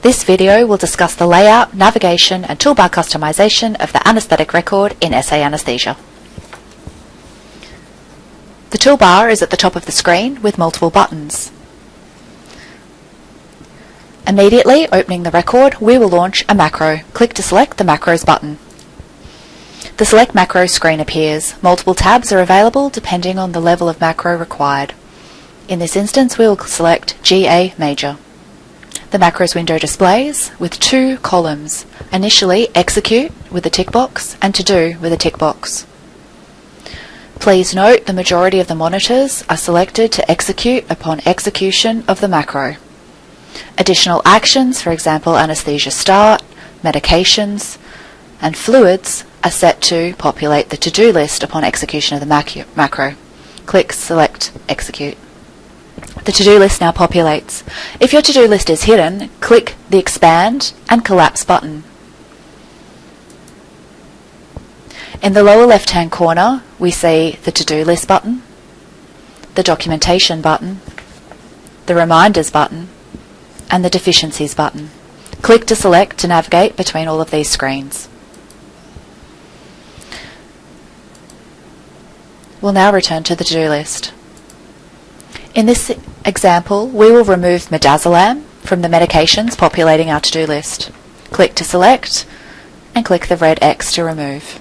This video will discuss the layout, navigation and toolbar customization of the anaesthetic record in SAA anesthesia. The toolbar is at the top of the screen with multiple buttons. Immediately opening the record, we will launch a macro. Click to select the Macros button. The Select Macro screen appears. Multiple tabs are available depending on the level of macro required. In this instance, we will select GA Major. The Macros window displays with two columns, initially Execute with a tick box and To Do with a tick box. Please note the majority of the monitors are selected to execute upon execution of the macro. Additional actions, for example anesthesia start, medications and fluids, are set to populate the to-do list upon execution of the macro. Click Select Execute. The to-do list now populates. If your to-do list is hidden, click the Expand and Collapse button. In the lower left-hand corner, we see the to-do list button, the documentation button, the reminders button, and the deficiencies button. Click to select to navigate between all of these screens. We'll now return to the to-do list. In this example, we will remove midazolam from the medications populating our to-do list. Click to select and click the red X to remove.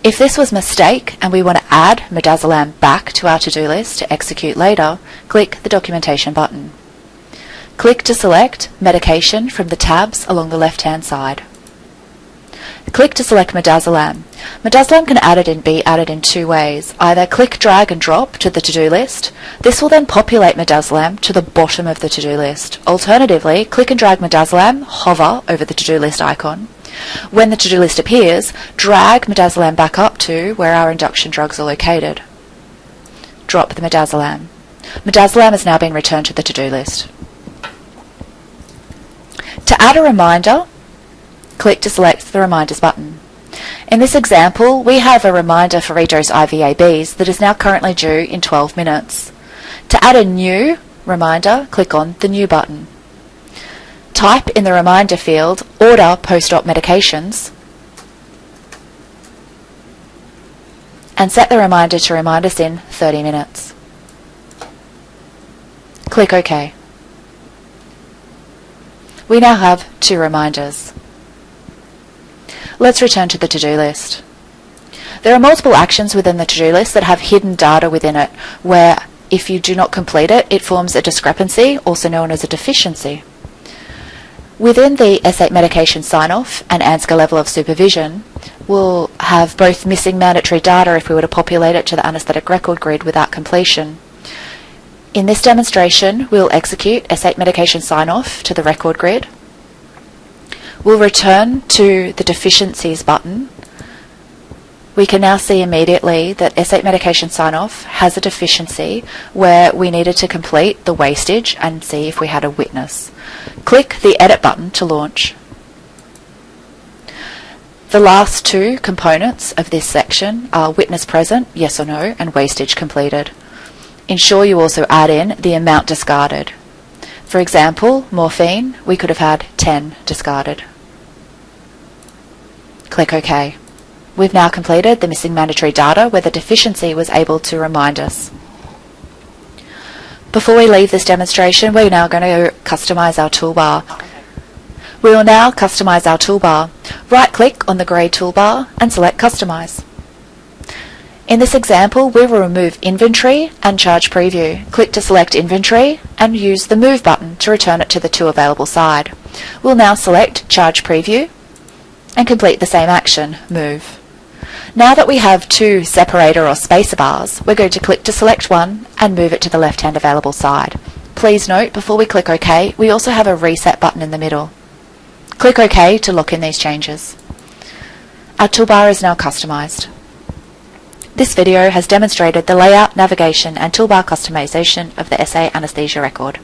If this was a mistake and we want to add midazolam back to our to-do list to execute later, click the documentation button. Click to select medication from the tabs along the left-hand side. Click to select midazolam. Midazolam can be added in two ways. Either click, drag and drop to the to-do list. This will then populate midazolam to the bottom of the to-do list. Alternatively, click and drag midazolam, hover over the to-do list icon. When the to-do list appears, drag midazolam back up to where our induction drugs are located. Drop the midazolam. Midazolam has now been returned to the to-do list. To add a reminder, click to select the Reminders button. In this example, we have a reminder for redose IVABs that is now currently due in 12 minutes. To add a new reminder, click on the New button. Type in the reminder field, Order Post-op Medications, and set the reminder to remind us in 30 minutes. Click OK. We now have two reminders. Let's return to the to-do list. There are multiple actions within the to-do list that have hidden data within it, where if you do not complete it, it forms a discrepancy, also known as a deficiency. Within the S8 medication sign-off and ANSCA level of supervision, we'll have both missing mandatory data if we were to populate it to the anaesthetic record grid without completion. In this demonstration, we'll execute S8 medication sign-off to the record grid. We'll return to the Deficiencies button. We can now see immediately that S8 medication sign-off has a deficiency where we needed to complete the wastage and see if we had a witness. Click the Edit button to launch. The last two components of this section are witness present, yes or no, and wastage completed. Ensure you also add in the amount discarded. For example, morphine, we could have had 10 discarded. Click OK. We've now completed the missing mandatory data where the deficiency was able to remind us. Before we leave this demonstration, we're now going to customize our toolbar. We will now customize our toolbar. Right-click on the grey toolbar and select Customize. In this example, we will remove Inventory and Charge Preview. Click to select Inventory and use the Move button to return it to the two available side. We'll now select Charge Preview and complete the same action, Move. Now that we have two separator or spacer bars, we're going to click to select one and move it to the left-hand available side. Please note, before we click OK, we also have a Reset button in the middle. Click OK to lock in these changes. Our toolbar is now customized. This video has demonstrated the layout, navigation and toolbar customization of the SAA anesthesia record.